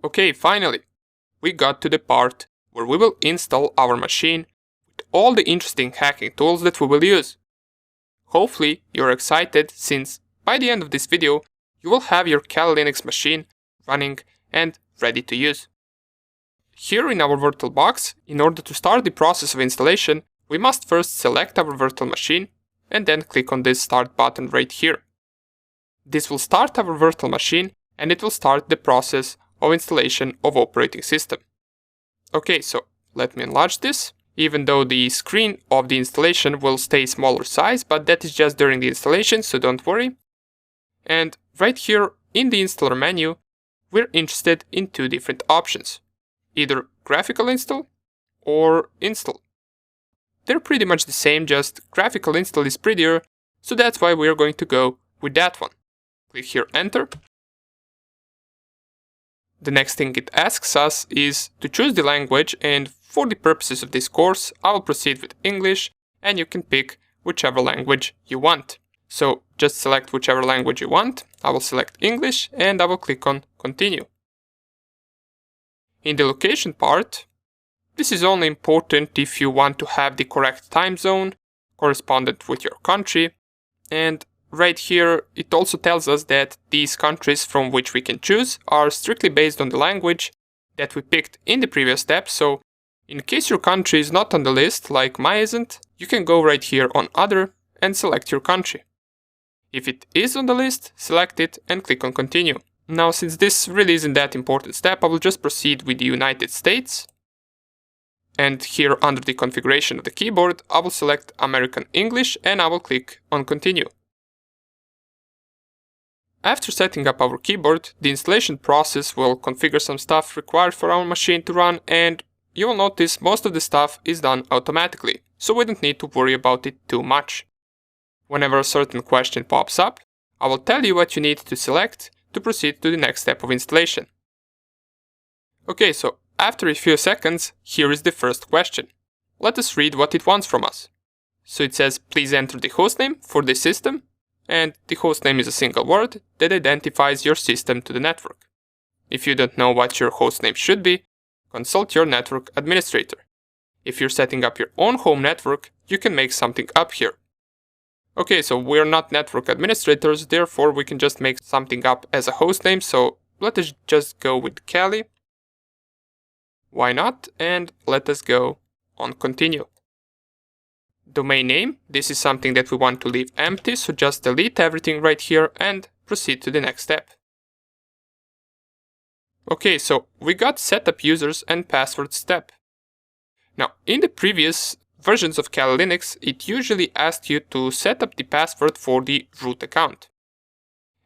Okay, finally, we got to the part where we will install our machine with all the interesting hacking tools that we will use. Hopefully, you're excited since by the end of this video, you will have your Kali Linux machine running and ready to use. Here in our VirtualBox, in order to start the process of installation, we must first select our virtual machine and then click on this start button right here. This will start our virtual machine and it will start the process of installation of operating system. Okay, so let me enlarge this, even though the screen of the installation will stay smaller size, but that is just during the installation, so don't worry. And right here in the installer menu, we're interested in two different options, either graphical install or install. They're pretty much the same, just graphical install is prettier, so that's why we're going to go with that one. Click here enter. The next thing it asks us is to choose the language, and for the purposes of this course, I will proceed with English, and you can pick whichever language you want. So just select whichever language you want. I will select English and I will click on continue. In the location part, this is only important if you want to have the correct time zone correspondent with your country, and right here it also tells us that these countries from which we can choose are strictly based on the language that we picked in the previous step, so in case your country is not on the list, like mine isn't, you can go right here on other and select your country. If it is on the list, select it and click on continue. Now, since this really isn't that important step, I will just proceed with the United States. And here under the configuration of the keyboard, I will select American English and I will click on continue. After setting up our keyboard, the installation process will configure some stuff required for our machine to run, and you will notice most of the stuff is done automatically, so we don't need to worry about it too much. Whenever a certain question pops up, I will tell you what you need to select to proceed to the next step of installation. Okay, so after a few seconds, here is the first question. Let us read what it wants from us. So it says, please enter the hostname for this system, and the hostname is a single word that identifies your system to the network. If you don't know what your hostname should be, consult your network administrator. If you're setting up your own home network, you can make something up here. Okay, so we're not network administrators, therefore we can just make something up as a hostname, so let us just go with Kali. Why not? And let us go on continue. Domain name, this is something that we want to leave empty, so just delete everything right here and proceed to the next step. Okay, so we got setup users and password step. Now, in the previous versions of Kali Linux, it usually asked you to set up the password for the root account.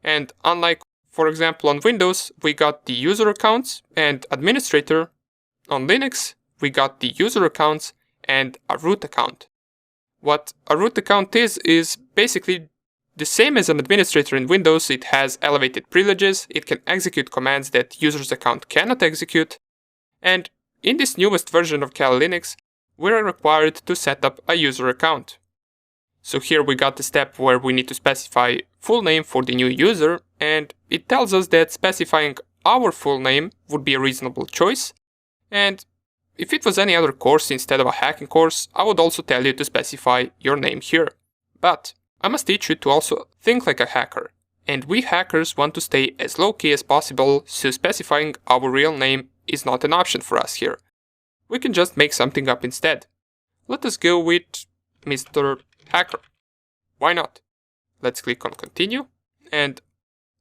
And unlike, for example, on Windows, we got the user accounts and administrator. On Linux, we got the user accounts and a root account. What a root account is basically the same as an administrator in Windows. It has elevated privileges, it can execute commands that user's account cannot execute, and in this newest version of Kali Linux, we are required to set up a user account. So here we got the step where we need to specify full name for the new user, and it tells us that specifying our full name would be a reasonable choice, and if it was any other course instead of a hacking course, I would also tell you to specify your name here. But I must teach you to also think like a hacker, and we hackers want to stay as low-key as possible, so specifying our real name is not an option for us here. We can just make something up instead. Let us go with Mr. Hacker. Why not? Let's click on continue, and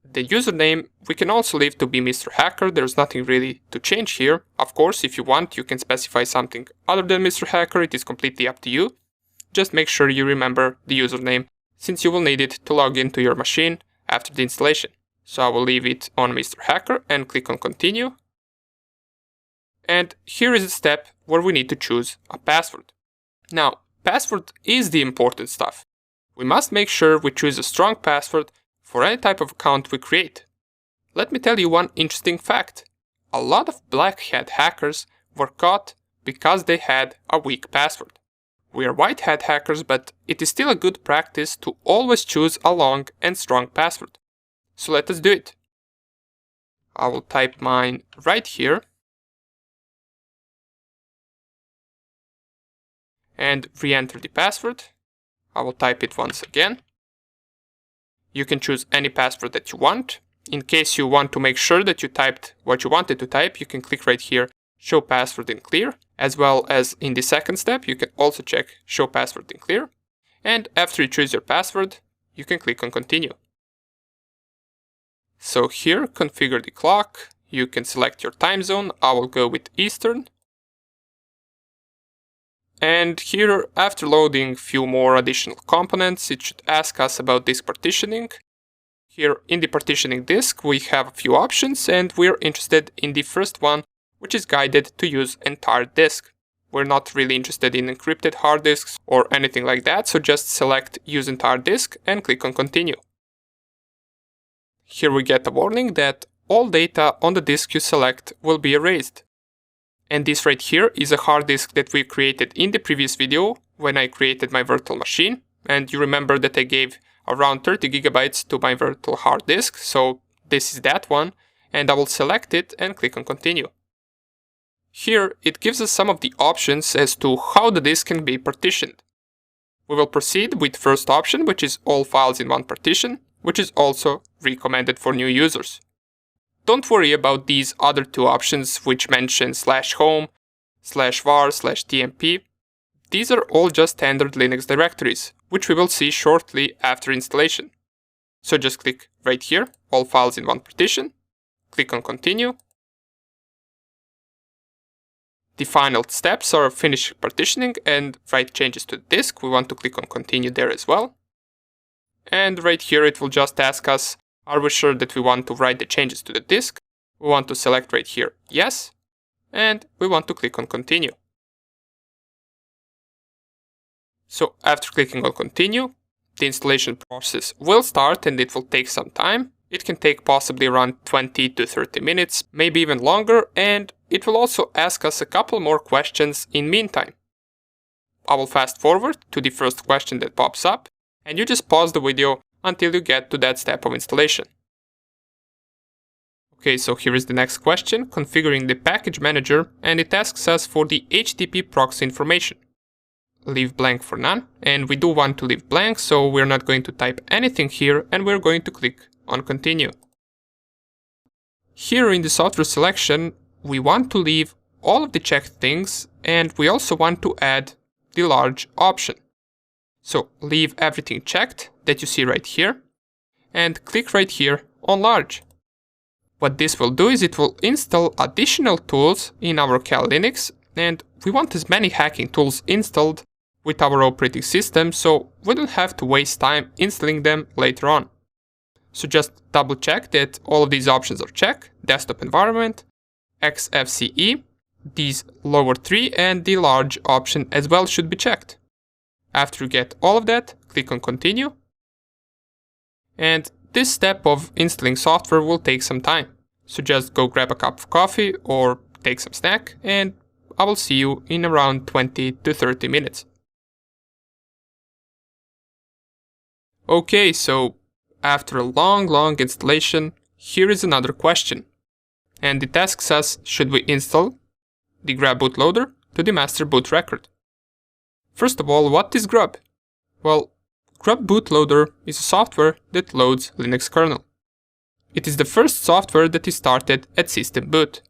the username we can also leave to be Mr. Hacker. There's nothing really to change here. Of course, if you want, you can specify something other than Mr. Hacker. It is completely up to you. Just make sure you remember the username, since you will need it to log into your machine after the installation. So I will leave it on Mr. Hacker and click on continue. And here is the step where we need to choose a password. Now, password is the important stuff. We must make sure we choose a strong password for any type of account we create. Let me tell you one interesting fact. A lot of black hat hackers were caught because they had a weak password. We are white hat hackers, but it is still a good practice to always choose a long and strong password. So let us do it. I will type mine right here and re-enter the password. I will type it once again. You can choose any password that you want. In case you want to make sure that you typed what you wanted to type, you can click right here, Show Password in Clear, as well as in the second step, you can also check Show Password in Clear. And after you choose your password, you can click on Continue. So here, configure the clock. You can select your time zone. I will go with Eastern. And here, after loading a few more additional components, it should ask us about disk partitioning. Here in the partitioning disk, we have a few options, and we're interested in the first one, which is guided to use entire disk. We're not really interested in encrypted hard disks or anything like that, so just select Use Entire Disk and click on Continue. Here we get a warning that all data on the disk you select will be erased. And this right here is a hard disk that we created in the previous video when I created my virtual machine. And you remember that I gave around 30 gigabytes to my virtual hard disk, so this is that one, and I will select it and click on Continue. Here it gives us some of the options as to how the disk can be partitioned. We will proceed with first option, which is all files in one partition, which is also recommended for new users. Don't worry about these other two options which mention /home, /var, /tmp. These are all just standard Linux directories, which we will see shortly after installation. So just click right here, all files in one partition, click on Continue. The final steps are finish partitioning and write changes to the disk. We want to click on Continue there as well. And right here it will just ask us, are we sure that we want to write the changes to the disk? We want to select right here yes, and we want to click on Continue. So after clicking on Continue, the installation process will start and it will take some time. It can take possibly around 20 to 30 minutes, maybe even longer, and it will also ask us a couple more questions in meantime. I will fast forward to the first question that pops up, and you just pause the video until you get to that step of installation. Okay, so here is the next question, configuring the package manager, and it asks us for the HTTP proxy information. Leave blank for none, and we do want to leave blank, so we're not going to type anything here, and we're going to click on Continue. Here in the software selection, we want to leave all of the checked things, and we also want to add the large option. So leave everything checked that you see right here, and click right here on large. What this will do is it will install additional tools in our Kali Linux, and we want as many hacking tools installed with our operating system, so we don't have to waste time installing them later on. So just double check that all of these options are checked, desktop environment, XFCE, these lower three, and the large option as well should be checked. After you get all of that, click on Continue. And this step of installing software will take some time. So just go grab a cup of coffee or take some snack, and I will see you in around 20 to 30 minutes. Okay, so after a long installation, here is another question. And it asks us, should we install the grub bootloader to the master boot record? First of all, what is grub? Well, grub bootloader is a software that loads Linux kernel. It is the first software that is started at system boot.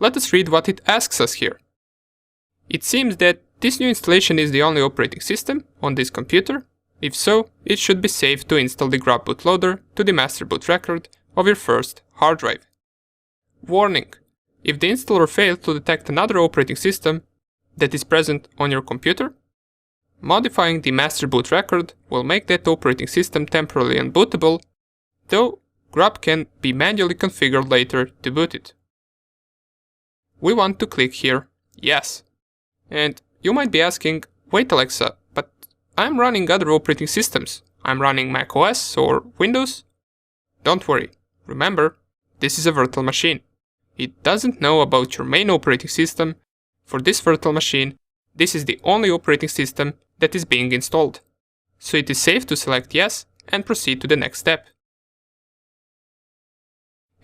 Let us read what it asks us here. It seems that this new installation is the only operating system on this computer. If so, it should be safe to install the grub bootloader to the master boot record of your first hard drive. Warning: if the installer fails to detect another operating system that is present on your computer, modifying the master boot record will make that operating system temporarily unbootable, though grub can be manually configured later to boot it. We want to click here, yes. And you might be asking, wait Alexa, but I'm running other operating systems. I'm running macOS or Windows. Don't worry, remember, this is a virtual machine. It doesn't know about your main operating system. For this virtual machine, this is the only operating system that is being installed. So it is safe to select yes and proceed to the next step.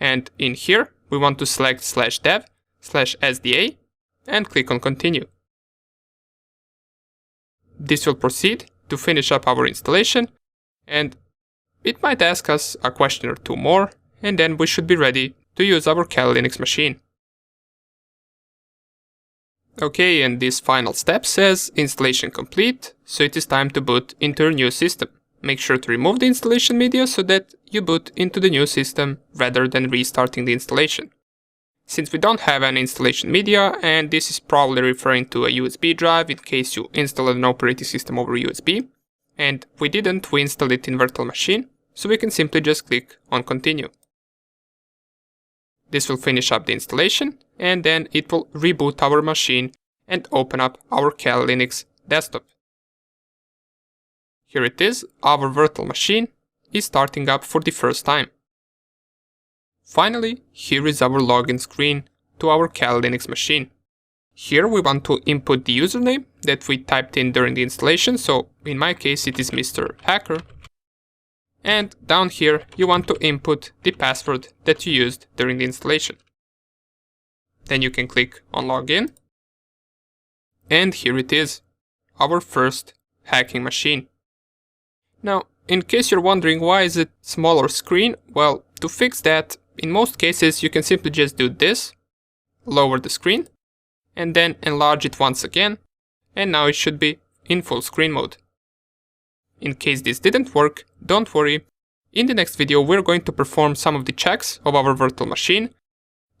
And in here, we want to select /dev/SDA and click on continue. This will proceed to finish up our installation, and it might ask us a question or two more, and then we should be ready to use our Kali Linux machine. Okay, and this final step says installation complete, so it is time to boot into your new system. Make sure to remove the installation media so that you boot into the new system rather than restarting the installation. Since we don't have an installation media, and this is probably referring to a USB drive in case you installed an operating system over USB, and we didn't, we installed it in virtual machine, so we can simply just click on continue. This will finish up the installation, and then it will reboot our machine and open up our Kali Linux desktop. Here it is, our virtual machine is starting up for the first time. Finally, here is our login screen to our Kali Linux machine. Here we want to input the username that we typed in during the installation, so in my case it is Mr. Hacker. And down here you want to input the password that you used during the installation. Then you can click on login. And here it is, our first hacking machine. Now, in case you're wondering why is it smaller screen, well, to fix that, in most cases you can simply just do this, lower the screen, and then enlarge it once again, and now it should be in full screen mode. In case this didn't work, don't worry, in the next video we're going to perform some of the checks of our virtual machine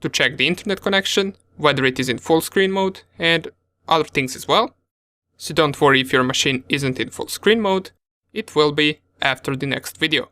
to check the internet connection, whether it is in full screen mode, and other things as well. So don't worry if your machine isn't in full screen mode, it will be after the next video.